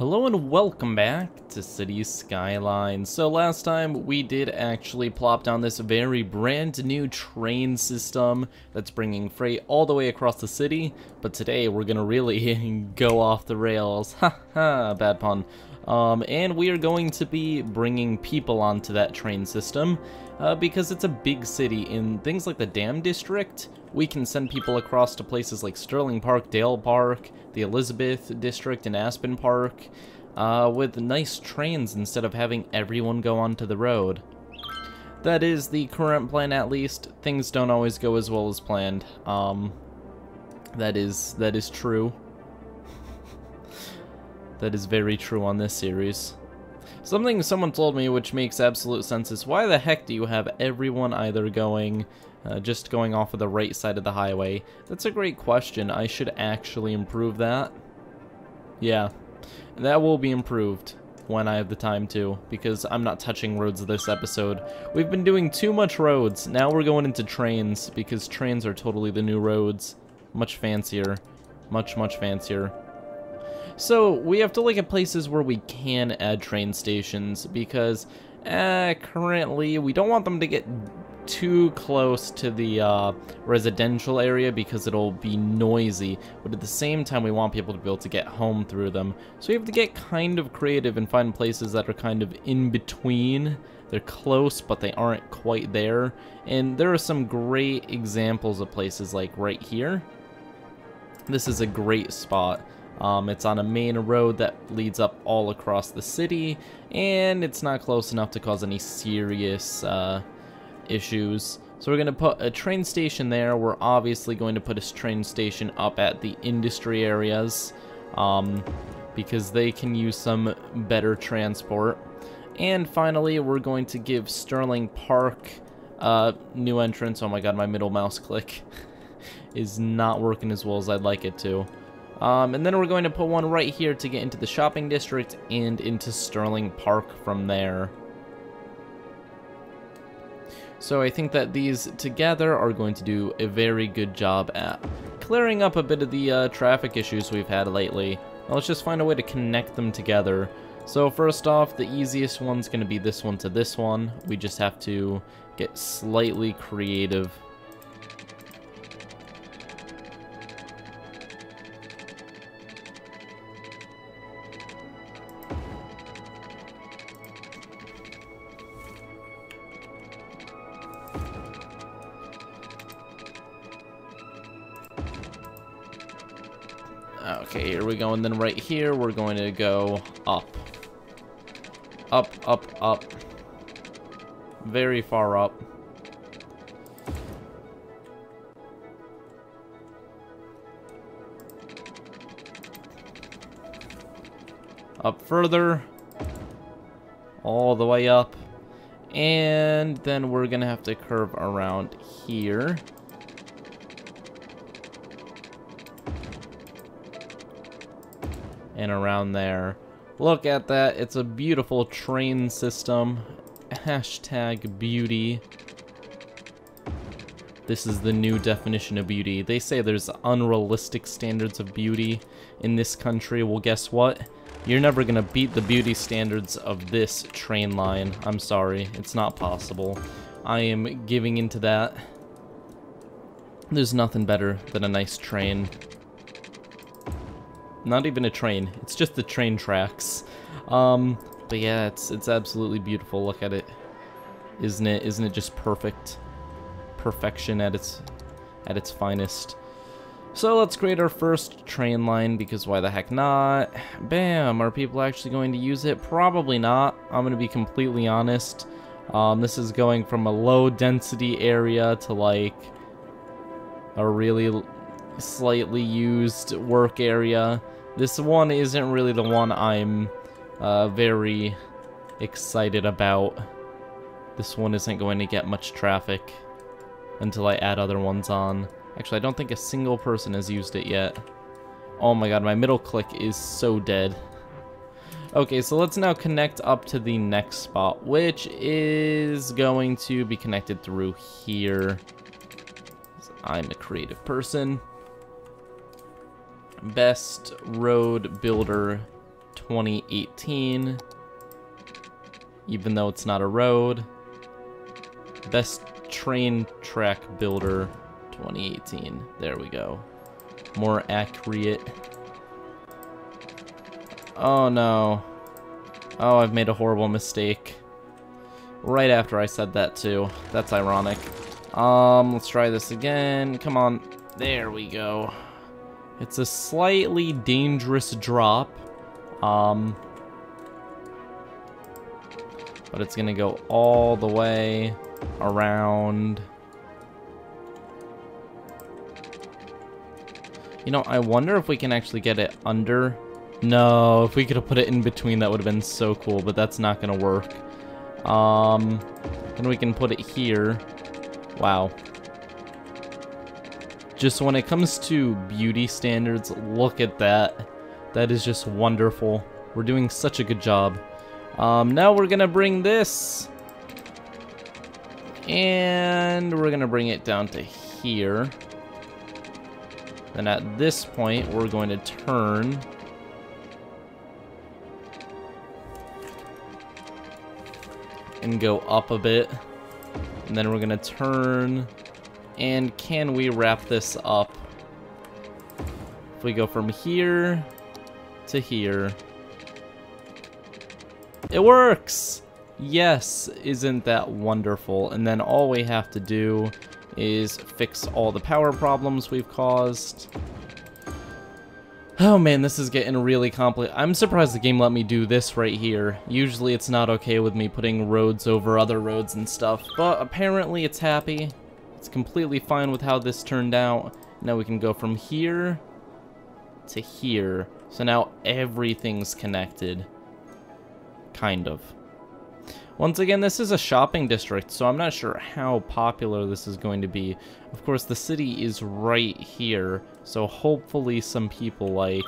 Hello and welcome back to City Skylines. So last time we did actually plop down this very brand new train system that's bringing freight all the way across the city, but today we're gonna really go off the rails. Haha, bad pun. And we are going to be bringing people onto that train system because it's a big city. In things like the Dam District, we can send people across to places like Sterling Park, Dale Park, the Elizabeth District, and Aspen Park with nice trains instead of having everyone go onto the road. That is the current plan, at least. Things don't always go as well as planned. That is true. That is very true on this series. Something someone told me which makes absolute sense is, why the heck do you have everyone either going just going off of the right side of the highway? That's a great question. I should actually improve that. Yeah, that will be improved when I have the time to, because I'm not touching roads this episode. We've been doing too much roads. Now we're going into trains, because trains are totally the new roads. Much fancier. Much fancier. So we have to look at places where we can add train stations, because currently we don't want them to get too close to the residential area because it'll be noisy, but at the same time we want people to be able to get home through them. So we have to get kind of creative and find places that are kind of in between. They're close, but they aren't quite there. And there are some great examples of places like right here. This is a great spot. It's on a main road that leads up all across the city, and it's not close enough to cause any serious issues. So we're going to put a train station there. We're obviously going to put a train station up at the industry areas, because they can use some better transport. And finally, we're going to give Sterling Park new entrance. Oh my god, my middle mouse click is not working as well as I'd like it to. And then we're going to put one right here to get into the shopping district and into Sterling Park from there. So I think that these together are going to do a very good job at clearing up a bit of the traffic issues we've had lately. Now let's just find a way to connect them together. So first off, the easiest one's going to be this one to this one. We just have to get slightly creative. Okay, here we go, and then right here we're going to go up. Up. Very far up. Up further. All the way up. And then we're going to have to curve around here. And around there. Look at that. It's a beautiful train system. Hashtag beauty. This is the new definition of beauty. They say there's unrealistic standards of beauty in this country. Well, guess what? You're never gonna beat the beauty standards of this train line. I'm sorry. It's not possible. I am giving into that. There's nothing better than a nice train. Not even a train, it's just the train tracks. But yeah, it's absolutely beautiful. Look at it. Isn't it just perfect? Perfection at its finest. So let's create our first train line, because why the heck not? Bam! Are people actually going to use it? Probably not. I'm gonna be completely honest. This is going from a low density area to like a really slightly used work area. This one isn't really the one I'm very excited about. This one isn't going to get much traffic until I add other ones on. Actually, I don't think a single person has used it yet. Oh my god, my middle click is so dead. Okay, so let's now connect up to the next spot, which is going to be connected through here. I'm a creative person. Best road builder 2018. Even though it's not a road. Best train track builder 2018. There we go. More accurate. Oh no. Oh, I've made a horrible mistake. Right after I said that too. That's ironic. Let's try this again. Come on. There we go. It's a slightly dangerous drop. But it's gonna go all the way around. You know, I wonder if we can actually get it under. No, if we could have put it in between, that would have been so cool, but that's not gonna work. And we can put it here. Wow. Just when it comes to beauty standards, look at that. That is just wonderful. We're doing such a good job. Now we're gonna bring this. And we're gonna bring it down to here. Then at this point, we're going to turn. And go up a bit. And then we're gonna turn. And can we wrap this up? If we go from here to here. It works! Yes, isn't that wonderful? And then all we have to do is fix all the power problems we've caused. Oh man, this is getting really complicated. I'm surprised the game let me do this right here. Usually it's not okay with me putting roads over other roads and stuff, but apparently it's happy. It's completely fine with how this turned out. Now we can go from here to here. So now everything's connected. Kind of. Once again, this is a shopping district, so I'm not sure how popular this is going to be. Of course, the city is right here, so hopefully some people, like,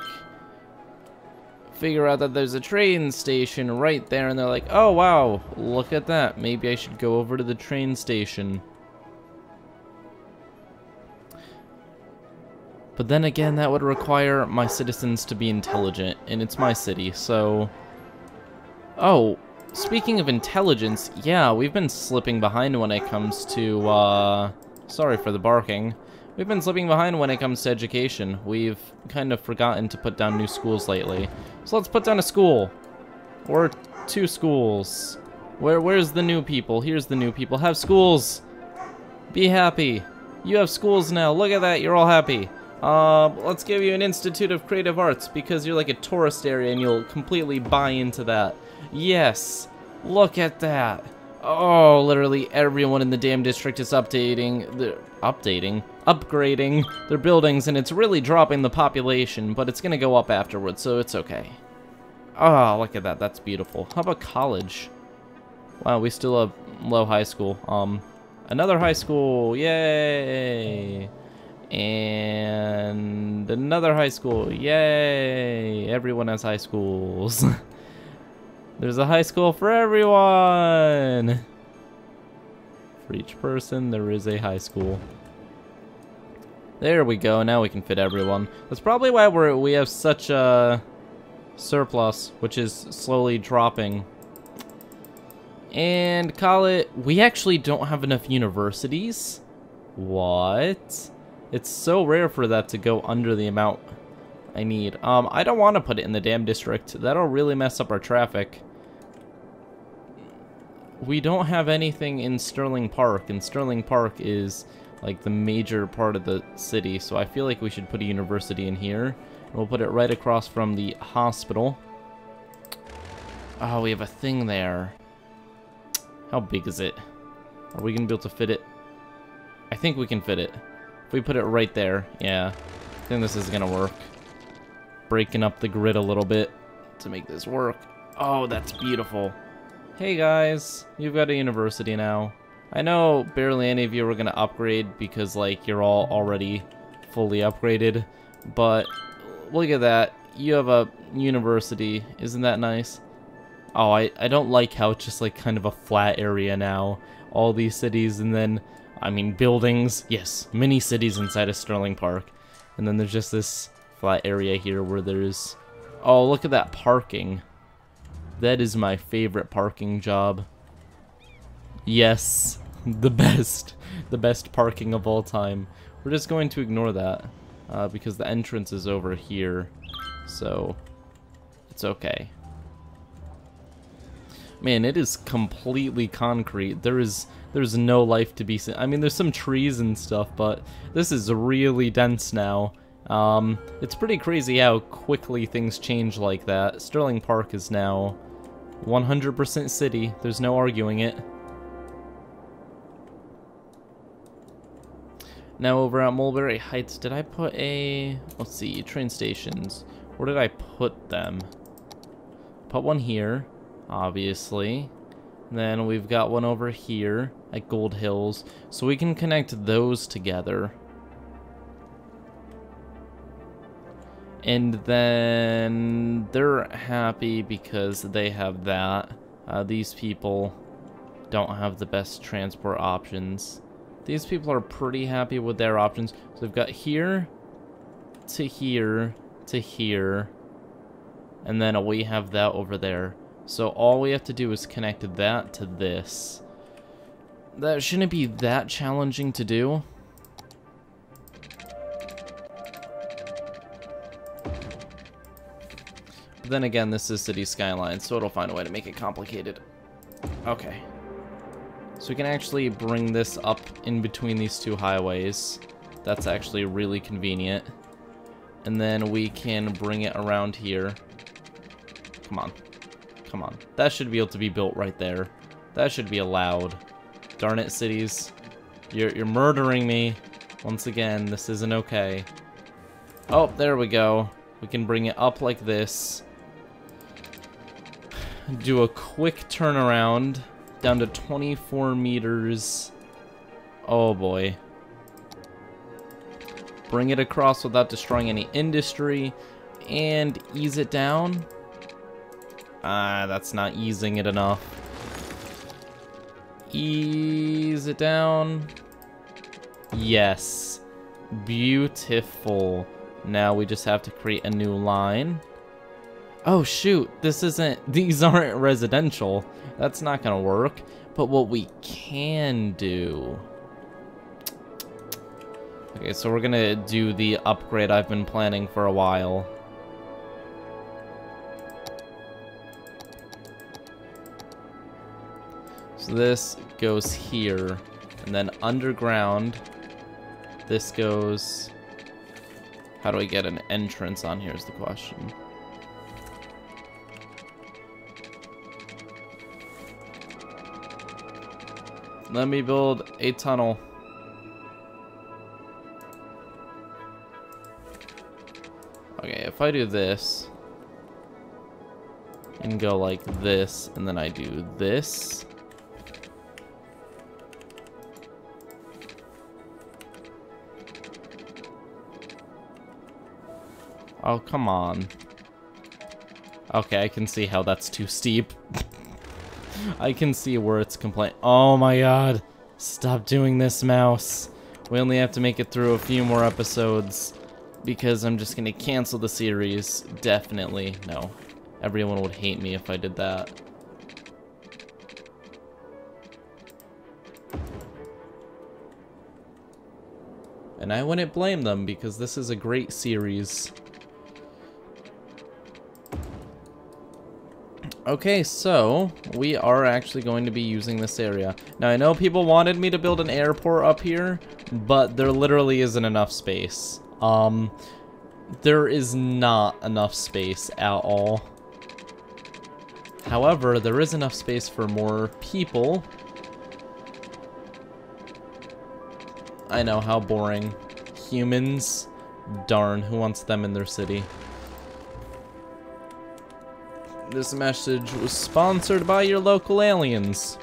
figure out that there's a train station right there, and they're like, oh, wow, look at that. Maybe I should go over to the train station. But then again, that would require my citizens to be intelligent, and it's my city, so... Oh, speaking of intelligence, yeah, we've been slipping behind when it comes to, sorry for the barking. We've been slipping behind when it comes to education. We've kind of forgotten to put down new schools lately. So let's put down a school. Or 2 schools. Where's the new people? Here's the new people. Have schools. Be happy. You have schools now. Look at that. You're all happy. Let's give you an Institute of Creative Arts because you're like a tourist area and you'll completely buy into that. Yes, look at that. Oh, literally everyone in the damn district is upgrading their buildings, and it's really dropping the population, but it's gonna go up afterwards, so it's okay. Oh, look at that, that's beautiful. How about college? Wow, we still have low high school. Another high school, yay! And another high school, yay! Everyone has high schools. There's a high school for everyone! For each person, there is a high school. There we go, now we can fit everyone. That's probably why we have such a surplus, which is slowly dropping. And call it, we actually don't have enough universities? What? It's so rare for that to go under the amount I need. I don't want to put it in the damn district. That'll really mess up our traffic. We don't have anything in Sterling Park, and Sterling Park is like the major part of the city, so I feel like we should put a university in here. We'll put it right across from the hospital. Oh, we have a thing there. How big is it? Are we gonna be able to fit it? I think we can fit it. If we put it right there, yeah. I think this is gonna work. Breaking up the grid a little bit to make this work. Oh, that's beautiful. Hey guys, you've got a university now. I know barely any of you are gonna upgrade because like you're all already fully upgraded, but look at that. You have a university. Isn't that nice? Oh, I don't like how it's just like kind of a flat area now. All these cities and then, I mean buildings. Yes, mini cities inside of Sterling Park. And then there's just this flat area here where there's... Oh, look at that parking. That is my favorite parking job. Yes, the best parking of all time. We're just going to ignore that because the entrance is over here, so it's okay. Man, it is completely concrete. There's no life to be seen. I mean, there's some trees and stuff, but this is really dense now. It's pretty crazy how quickly things change like that. Sterling Park is now 100% city. There's no arguing it. Now over at Mulberry Heights, did I put a... Let's see, train stations. Where did I put them? Put one here, obviously. And then we've got one over here at Gold Hills. So we can connect those together. And then they're happy because they have that. These people don't have the best transport options. These people are pretty happy with their options. So we've got here to here to here. And then we have that over there. So all we have to do is connect that to this. That shouldn't be that challenging to do. But then again, this is City Skylines, so it'll find a way to make it complicated. Okay. So we can actually bring this up in between these two highways. That's actually really convenient. And then we can bring it around here. Come on. Come on. That should be able to be built right there. That should be allowed. Darn it, cities. You're murdering me. Once again, this isn't okay. Oh, there we go. We can bring it up like this. Do a quick turnaround. Down to 24 meters. Oh boy. Bring it across without destroying any industry. And ease it down. That's not easing it enough. Ease it down. Yes. Beautiful. Now we just have to create a new line. Oh shoot, these aren't residential. That's not gonna work. But what we can do... Okay, so we're gonna do the upgrade I've been planning for a while. So this goes here, and then underground, this goes... How do I get an entrance on here is the question. Let me build a tunnel. Okay, if I do this and go like this, and then I do this. Oh, come on. Okay, I can see how that's too steep. I can see where it's complaining. Oh my god. Stop doing this, mouse. We only have to make it through a few more episodes because I'm just gonna cancel the series. Definitely. No. Everyone would hate me if I did that. And I wouldn't blame them because this is a great series. Okay, so we are actually going to be using this area. Now, I know people wanted me to build an airport up here, but there literally isn't enough space. There is not enough space at all. However, there is enough space for more people. I know, how boring. Humans. Darn, who wants them in their city? This message was sponsored by your local aliens.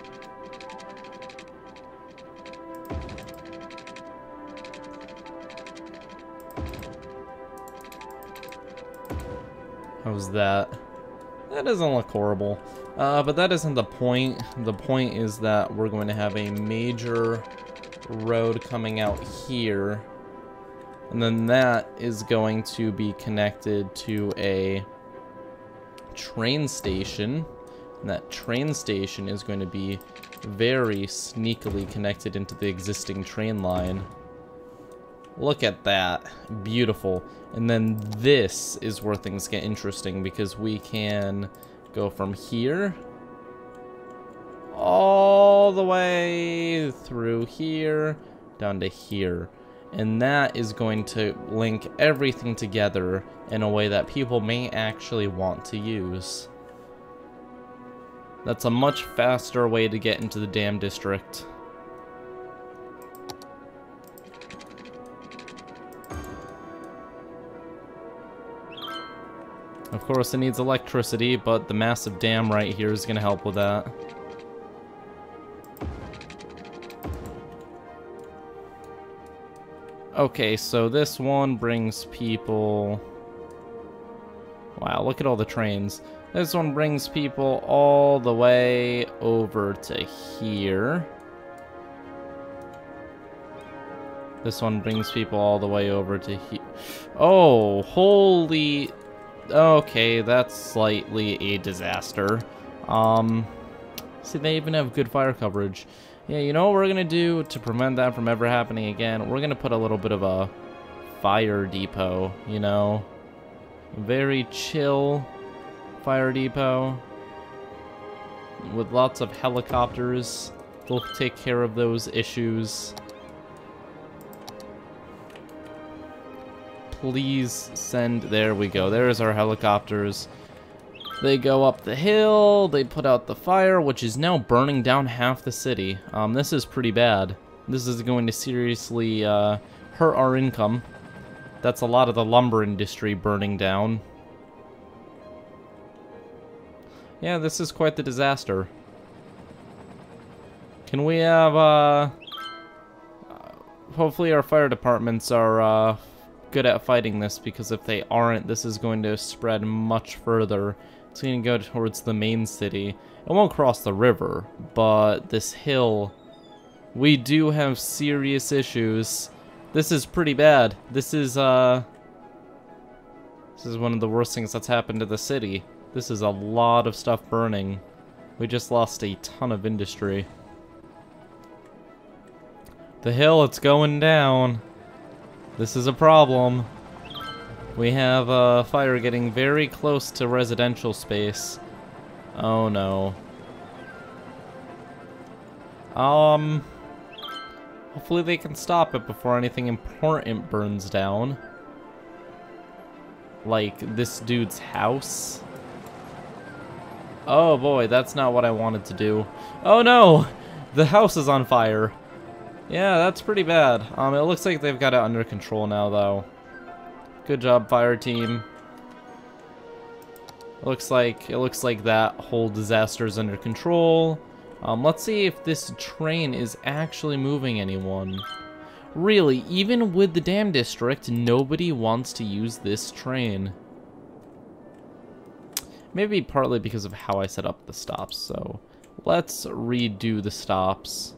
How's that? That doesn't look horrible. But that isn't the point. The point is that we're going to have a major road coming out here. And then that is going to be connected to a train station. And that train station is going to be very sneakily connected into the existing train line. Look at that. Beautiful. And then this is where things get interesting, because we can go from here all the way through here down to here. And that is going to link everything together in a way that people may actually want to use. That's a much faster way to get into the dam district. Of course, it needs electricity, but the massive dam right here is going to help with that. Okay, so this one brings people... Wow, look at all the trains. This one brings people all the way over to here. This one brings people all the way over to here. Oh, holy... Okay, that's slightly a disaster. See, they even have good fire coverage. Yeah, you know what we're gonna do to prevent that from ever happening again? We're gonna put a little bit of a fire depot, you know? Very chill fire depot. With lots of helicopters. They'll take care of those issues. Please send... There we go. There's our helicopters. They go up the hill. They put out the fire, which is now burning down half the city. This is pretty bad. This is going to seriously hurt our income. That's a lot of the lumber industry burning down. Yeah, this is quite the disaster. Can we have, hopefully our fire departments are, good at fighting this, because if they aren't, this is going to spread much further. It's going to go towards the main city. It won't cross the river, but this hill, we do have serious issues. This is pretty bad. This is one of the worst things that's happened to the city. This is a lot of stuff burning. We just lost a ton of industry. The hill, it's going down. This is a problem. We have fire getting very close to residential space. Oh no. Hopefully they can stop it before anything important burns down. Like this dude's house. Oh boy, that's not what I wanted to do. Oh no! The house is on fire. Yeah, that's pretty bad. It looks like they've got it under control now, though. Good job, fire team. It looks like that whole disaster is under control. Let's see if this train is actually moving anyone. Really, even with the dam district, nobody wants to use this train. Maybe partly because of how I set up the stops, so let's redo the stops.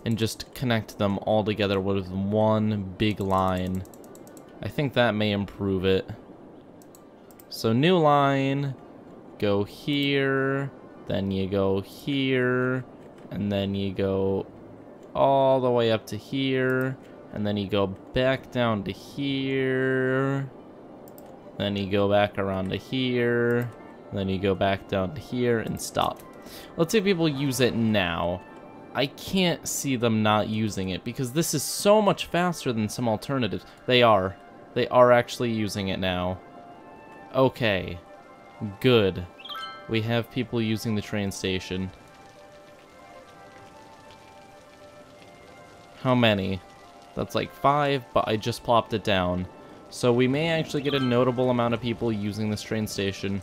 And just connect them all together with one big line. I think that may improve it. So new line, go here, then you go here, and then you go all the way up to here, and then you go back down to here, then you go back around to here, then you go back down to here, and stop. Let's see if people use it now. I can't see them not using it, because this is so much faster than some alternatives. They are. They are actually using it now. Okay. Good. We have people using the train station. How many? That's like 5, but I just plopped it down. So we may actually get a notable amount of people using this train station.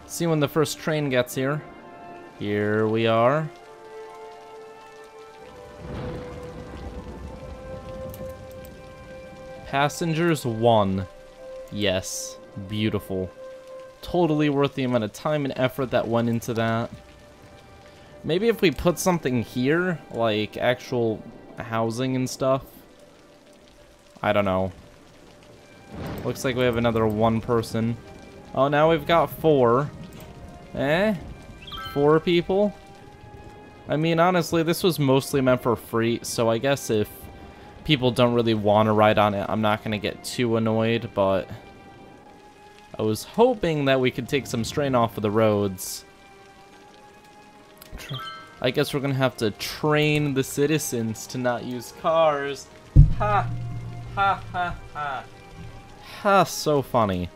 See when the first train gets here. Here we are. Passengers 1. Yes. Beautiful. Totally worth the amount of time and effort that went into that. Maybe if we put something here, like actual housing and stuff. I don't know. Looks like we have another one person. Oh, now we've got 4. 4 people? I mean, honestly, this was mostly meant for free, so I guess if people don't really want to ride on it, I'm not going to get too annoyed, but I was hoping that we could take some strain off of the roads. I guess we're going to have to train the citizens to not use cars. Ha! Ha ha ha. Ha, so funny.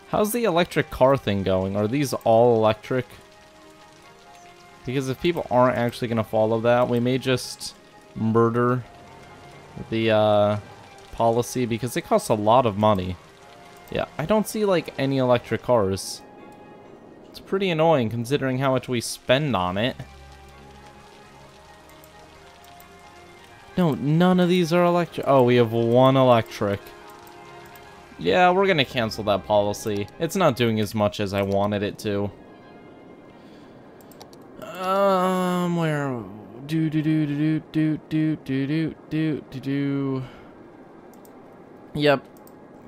How's the electric car thing going? Are these all electric? Because if people aren't actually going to follow that, we may just murder the policy because it costs a lot of money. Yeah, I don't see like any electric cars. It's pretty annoying considering how much we spend on it. No, none of these are electric. Oh, we have 1 electric. Yeah, we're gonna cancel that policy. It's not doing as much as I wanted it to. Where? Yep.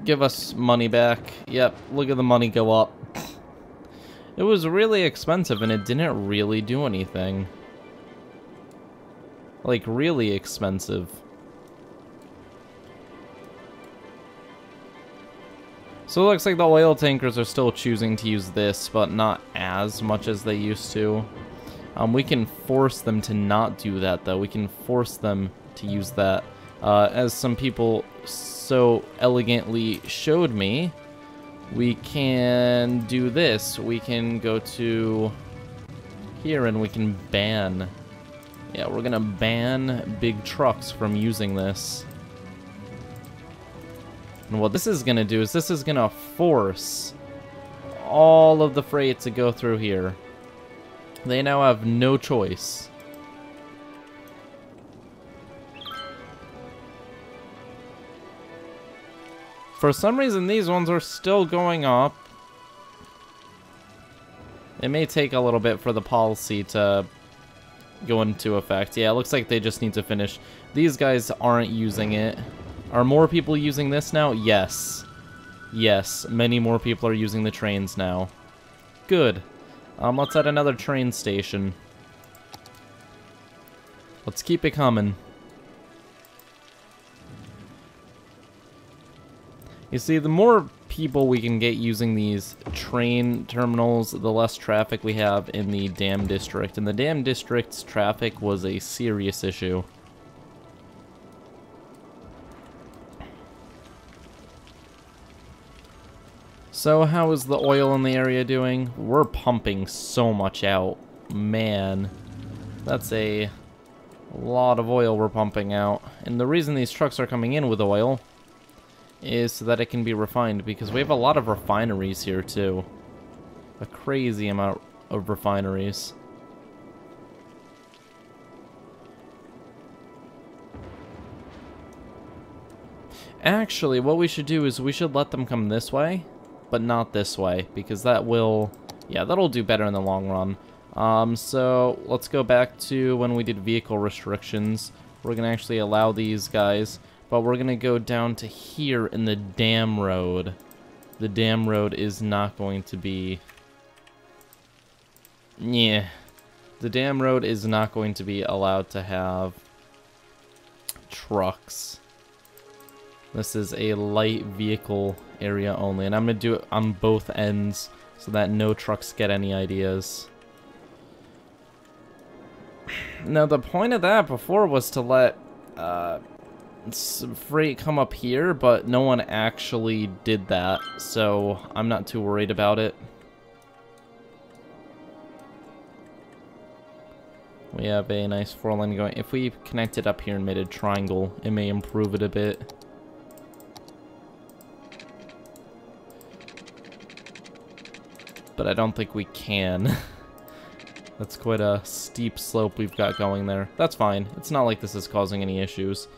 Give us money back. Yep. Look at the money go up. It was really expensive and it didn't really do anything. Like, really expensive. So it looks like the oil tankers are still choosing to use this, but not as much as they used to. We can force them to not do that, though. We can force them to use that. As some people so elegantly showed me, we can do this. We can go to here and we can ban. Yeah, we're gonna ban big trucks from using this. And what this is gonna do is this is gonna force all of the freight to go through here. They now have no choice. For some reason, these ones are still going up. It may take a little bit for the policy to go into effect. Yeah, it looks like they just need to finish. These guys aren't using it. Are more people using this now? Yes. Yes, many more people are using the trains now. Good. Let's add another train station. Let's keep it coming. You see, the more people we can get using these train terminals, the less traffic we have in the Dam District. And the Dam District's traffic was a serious issue. So how is the oil in the area doing? We're pumping so much out. Man, that's a lot of oil we're pumping out. And the reason these trucks are coming in with oil is so that it can be refined, because we have a lot of refineries here too. A crazy amount of refineries. Actually, what we should do is we should let them come this way, but not this way, because that will, yeah, that'll do better in the long run. So let's go back to when we did vehicle restrictions. We're gonna actually allow these guys, but we're gonna go down to here in the dam road. The dam road is not going to be, yeah, the dam road is not going to be allowed to have trucks. This is a light vehicle area only, and I'm going to do it on both ends so that no trucks get any ideas. Now, the point of that before was to let freight come up here, but no one actually did that, so I'm not too worried about it. We have a nice 4-lane going. If we connect it up here and made a triangle, it may improve it a bit. But I don't think we can. That's quite a steep slope we've got going there. That's fine. It's not like this is causing any issues.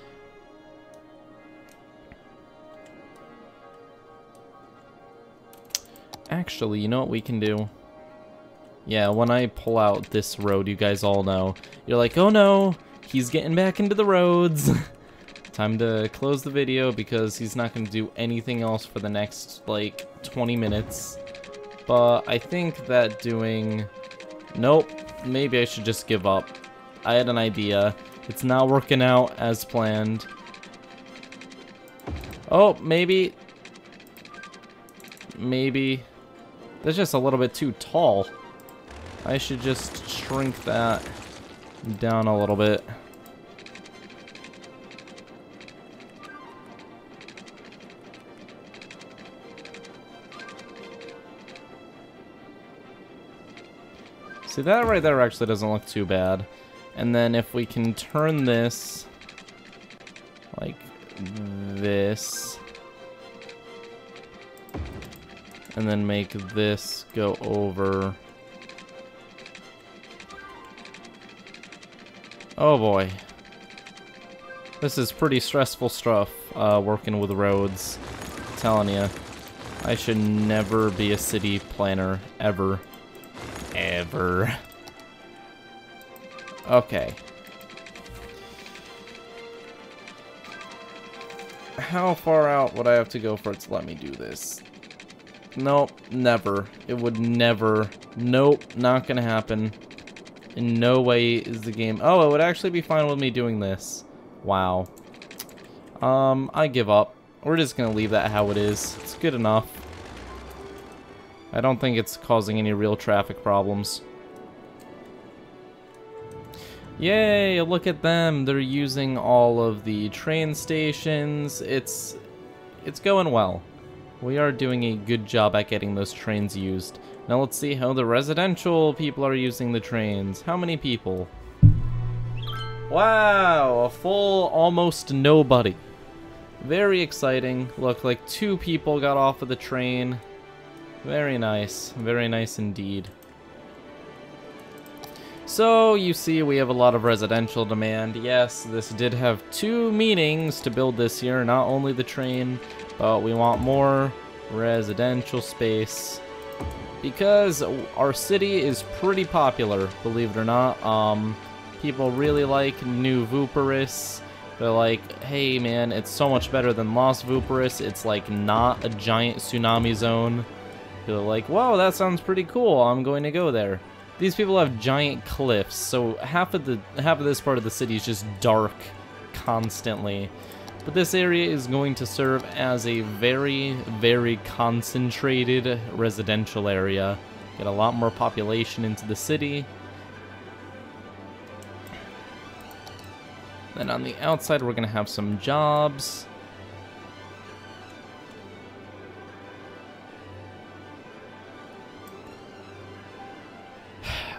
Actually, you know what we can do? Yeah, when I pull out this road, you guys all know. You're like, oh no, he's getting back into the roads. Time to close the video because he's not going to do anything else for the next, like, 20 minutes. But I think that doing... Nope, maybe I should just give up. I had an idea. It's not working out as planned. Oh, maybe... Maybe... That's just a little bit too tall. I should just shrink that down a little bit. See, that right there actually doesn't look too bad. And then if we can turn this like this, and then make this go over. Oh boy. This is pretty stressful stuff, working with roads. I'm telling you. I should never be a city planner, ever. Ever. Okay. How far out would I have to go for it to let me do this? Nope, never. It would never. Nope, not gonna happen. In no way is the game... Oh, it would actually be fine with me doing this. Wow. I give up. We're just gonna leave that how it is. It's good enough. I don't think it's causing any real traffic problems. Yay, look at them. They're using all of the train stations. It's going well. We are doing a good job at getting those trains used. Now let's see how the residential people are using the trains. How many people? Wow, a full almost nobody. Very exciting. Look, like 2 people got off of the train. Very nice indeed. So, you see we have a lot of residential demand. Yes, this did have 2 meanings to build this here, not only the train, but we want more residential space. Because our city is pretty popular, believe it or not. People really like new Vooperis. They're like, hey man, it's so much better than Lost Vooperis. It's like not a giant tsunami zone. They're like, whoa, that sounds pretty cool. I'm going to go there. These people have giant cliffs, so half of this part of the city is just dark constantly. But this area is going to serve as a very, very concentrated residential area. Get a lot more population into the city. Then on the outside, we're going to have some jobs.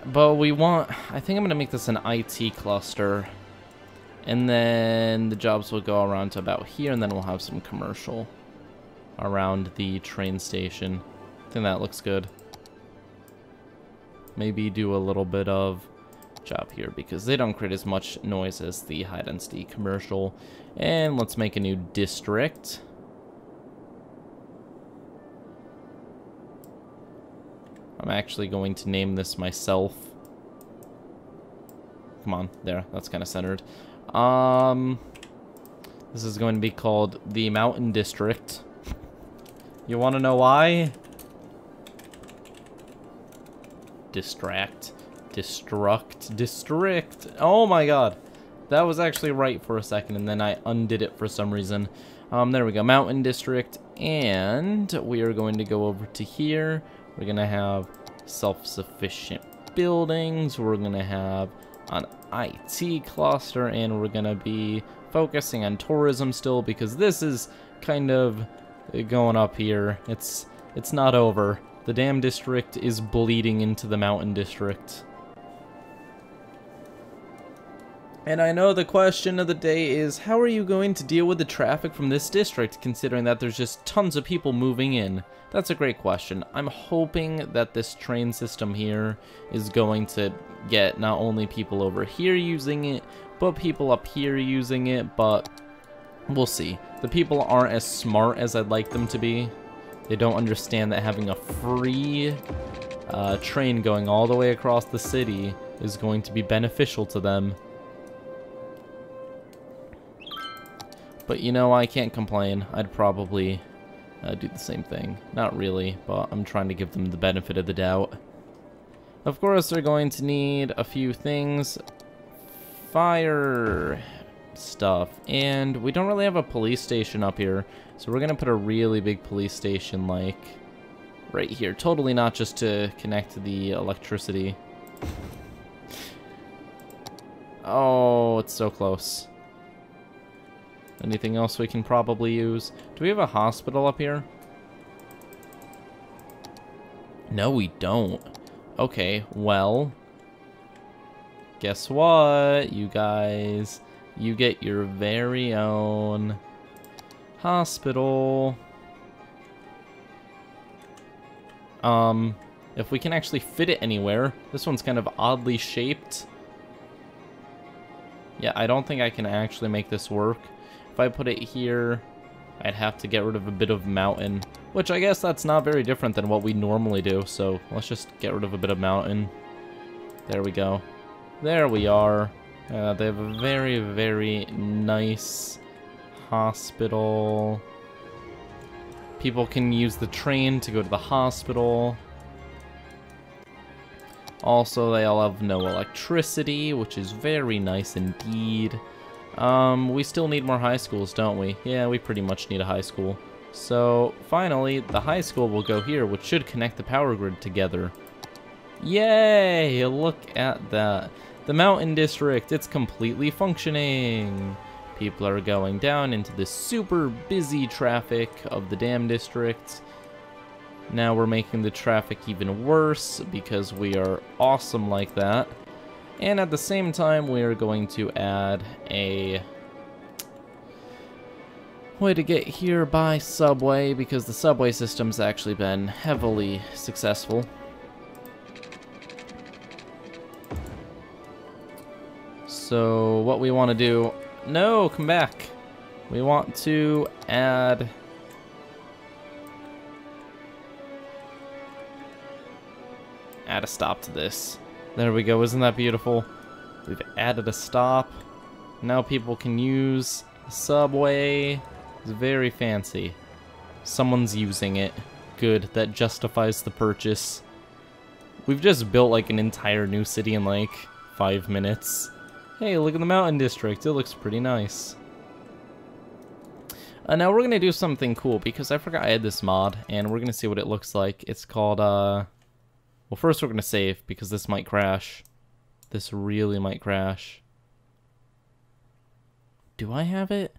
But we want... I think I'm going to make this an IT cluster. And then the jobs will go around to about here, and then we'll have some commercial around the train station. I think that looks good. Maybe do a little bit of job here, because they don't create as much noise as the high-density commercial. And let's make a new district. I'm actually going to name this myself. Come on, there, that's kind of centered. This is going to be called the Mountain District. You want to know why? District. Oh my god. That was actually right for a second, and then I undid it for some reason. There we go, Mountain District. And we are going to go over to here. We're going to have self-sufficient buildings. We're going to have an IT cluster, and we're going to be focusing on tourism still, because this is kind of going up here. It's not over. The damn district is bleeding into the Mountain District. And I know the question of the day is, how are you going to deal with the traffic from this district, considering that there's just tons of people moving in? That's a great question. I'm hoping that this train system here is going to get not only people over here using it, but people up here using it, but we'll see. The people aren't as smart as I'd like them to be. They don't understand that having a free train going all the way across the city is going to be beneficial to them. But you know, I can't complain. I'd probably do the same thing. Not really, but I'm trying to give them the benefit of the doubt. Of course, they're going to need a few things. Fire stuff. And we don't really have a police station up here. So we're going to put a really big police station, like, right here. Totally not just to connect to the electricity. Oh, it's so close. Anything else we can probably use? Do we have a hospital up here? No, we don't. Okay, well, guess what, you guys? You get your very own hospital. If we can actually fit it anywhere. This one's kind of oddly shaped. Yeah, I don't think I can actually make this work. If I put it here, I'd have to get rid of a bit of mountain, which I guess that's not very different than what we normally do, so let's just get rid of a bit of mountain. There we go. There we are. They have a very, very nice hospital. People can use the train to go to the hospital. Also, they all have no electricity, which is very nice indeed. We still need more high schools, don't we? Yeah, we pretty much need a high school. So, finally, the high school will go here, which should connect the power grid together. Yay! Look at that. The mountain district, it's completely functioning. People are going down into the super busy traffic of the dam district. Now we're making the traffic even worse because we are awesome like that. And at the same time, we are going to add a way to get here by subway, because the subway system's actually been heavily successful. So what we want to do... No, come back. We want to add... a stop to this. There we go. Isn't that beautiful? We've added a stop. Now people can use the subway. It's very fancy. Someone's using it. Good. That justifies the purchase. We've just built like an entire new city in like 5 minutes. Hey, look at the mountain district. It looks pretty nice. Now we're going to do something cool because I forgot I had this mod and we're going to see what it looks like. It's called, well, first we're going to save because this might crash. This really might crash. Do I have it?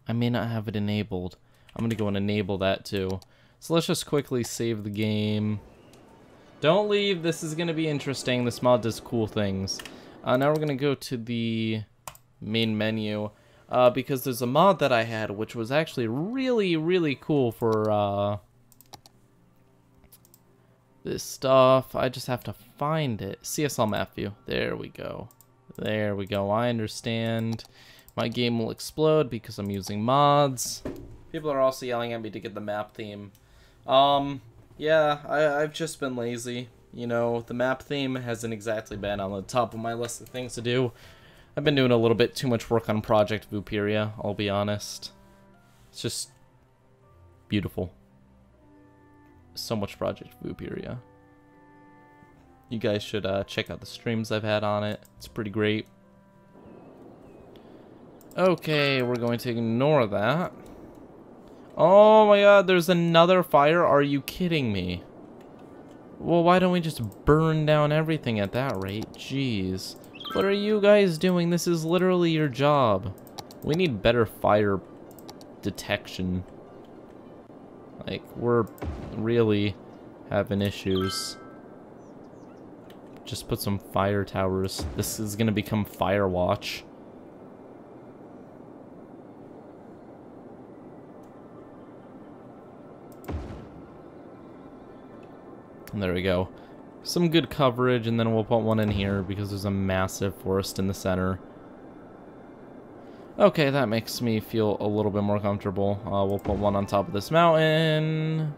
I may not have it enabled. I'm going to go and enable that too. So let's just quickly save the game. Don't leave. This is going to be interesting. This mod does cool things. Now we're going to go to the main menu because there's a mod that I had which was actually really, really cool for this stuff. I just have to find it. CSL map view. There we go. There we go. I understand. My game will explode because I'm using mods. People are also yelling at me to get the map theme. Yeah, I've just been lazy. You know, the map theme hasn't exactly been on the top of my list of things to do. I've been doing a little bit too much work on Project Vooperis, I'll be honest. It's just beautiful. So much Project Vooperis. You guys should check out the streams I've had on it. It's pretty great. Okay, we're going to ignore that. Oh my god, there's another fire? Are you kidding me? Well, why don't we just burn down everything at that rate? Jeez. What are you guys doing? This is literally your job. We need better fire detection. Like, we're really having issues. Just put some fire towers. This is gonna become Firewatch. And there we go. Some good coverage, and then we'll put one in here because there's a massive forest in the center. Okay, that makes me feel a little bit more comfortable. We'll put one on top of this mountain.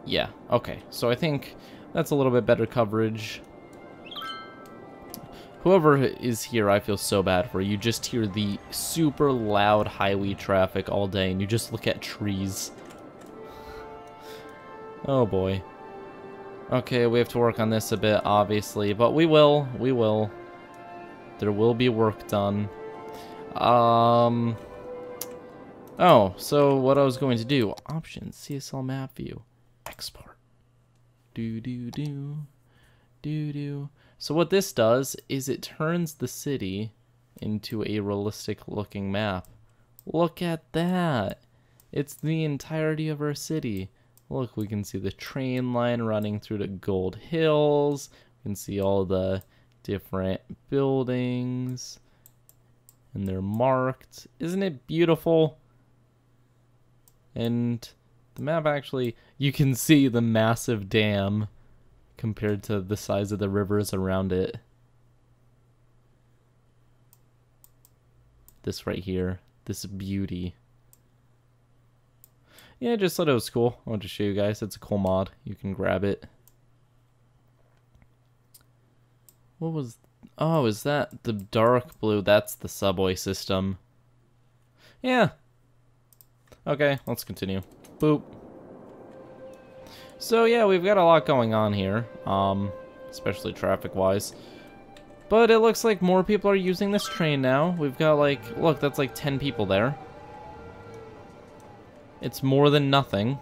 Yeah, okay. So I think that's a little bit better coverage. Whoever is here, I feel so bad for. You just hear the super loud highway traffic all day, and you just look at trees. Oh boy. Okay, we have to work on this a bit, obviously, but we will. We will. There will be work done. Oh, so what I was going to do. Options, CSL map view. Export. Do. So what this does is it turns the city into a realistic looking map. Look at that. It's the entirety of our city. Look, we can see the train line running through the gold hills. We can see all the different buildings. And they're marked. Isn't it beautiful? And the map actually, you can see the massive dam compared to the size of the rivers around it. This right here, this beauty. Yeah, I just thought it was cool. I wanted to show you guys. It's a cool mod. You can grab it. What was... Oh, is that the dark blue? That's the subway system. Yeah. Okay, let's continue. Boop. So yeah, we've got a lot going on here, especially traffic-wise. But it looks like more people are using this train now. We've got like, look, that's like 10 people there. It's more than nothing.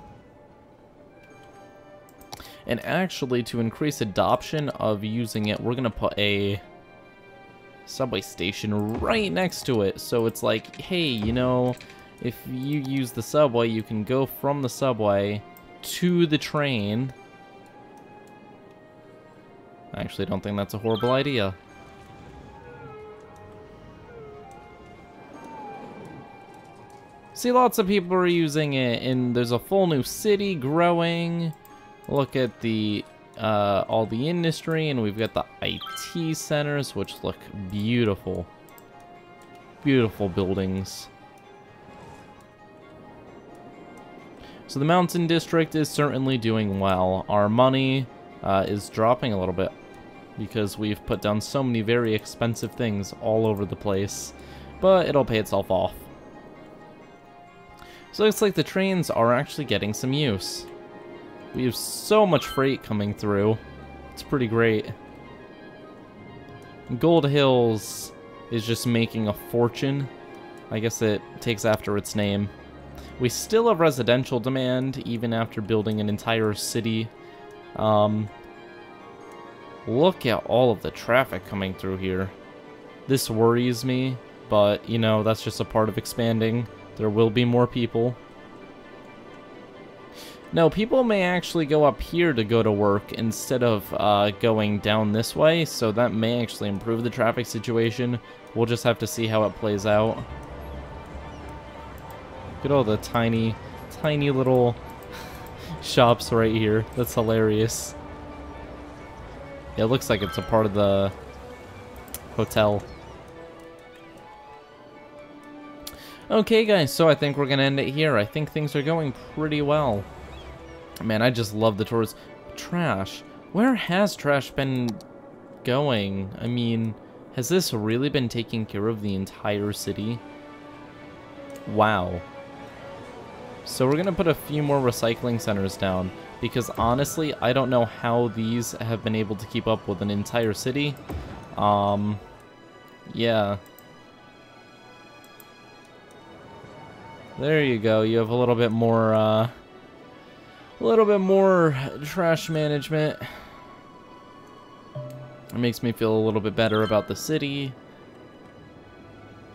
And actually, to increase adoption of using it, we're gonna put a subway station right next to it. So it's like, hey, you know, if you use the subway, you can go from the subway to the train. I actually don't think that's a horrible idea. See, lots of people are using it, and there's a full new city growing. Look at the all the industry, and we've got the IT centers, which look beautiful. Beautiful buildings. So the Mountain District is certainly doing well. Our money is dropping a little bit because we've put down so many very expensive things all over the place, but it'll pay itself off. So it looks like the trains are actually getting some use. We have so much freight coming through. It's pretty great. Gold Hills is just making a fortune. I guess it takes after its name. We still have residential demand, even after building an entire city. Look at all of the traffic coming through here. This worries me, but, you know, that's just a part of expanding. There will be more people. No, people may actually go up here to go to work instead of going down this way, so that may actually improve the traffic situation. We'll just have to see how it plays out. Look at all the tiny little shops right here. That's hilarious. Yeah, it looks like it's a part of the hotel. Okay, guys, so I think we're gonna end it here. I think things are going pretty well. Man, I just love the tours. Trash. Where has trash been going? I mean, has this really been taking care of the entire city? Wow. So we're gonna put a few more recycling centers down, because honestly, I don't know how these have been able to keep up with an entire city. Yeah. There you go. You have a little bit more trash management. It makes me feel a little bit better about the city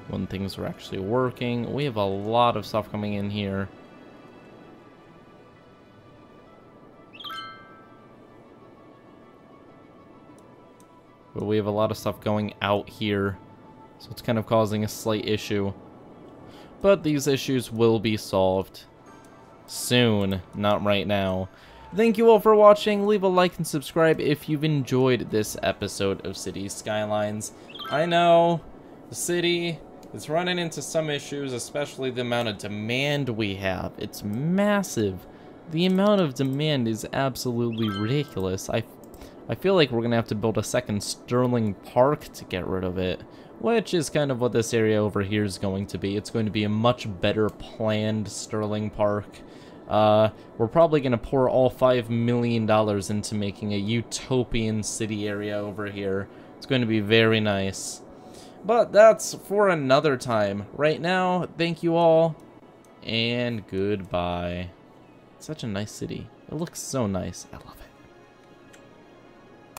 when things are actually working. We have a lot of stuff coming in here. But we have a lot of stuff going out here, so it's kind of causing a slight issue. But these issues will be solved soon, not right now. Thank you all for watching. Leave a like and subscribe if you've enjoyed this episode of City Skylines. I know the city is running into some issues, especially the amount of demand we have. It's massive. The amount of demand is absolutely ridiculous. I feel like we're going to have to build a second Sterling Park to get rid of it, which is kind of what this area over here is going to be. It's going to be a much better planned Sterling Park. We're probably going to pour all $5 million into making a utopian city area over here. It's going to be very nice. But that's for another time. Right now, thank you all, and goodbye. Such a nice city. It looks so nice. I love it.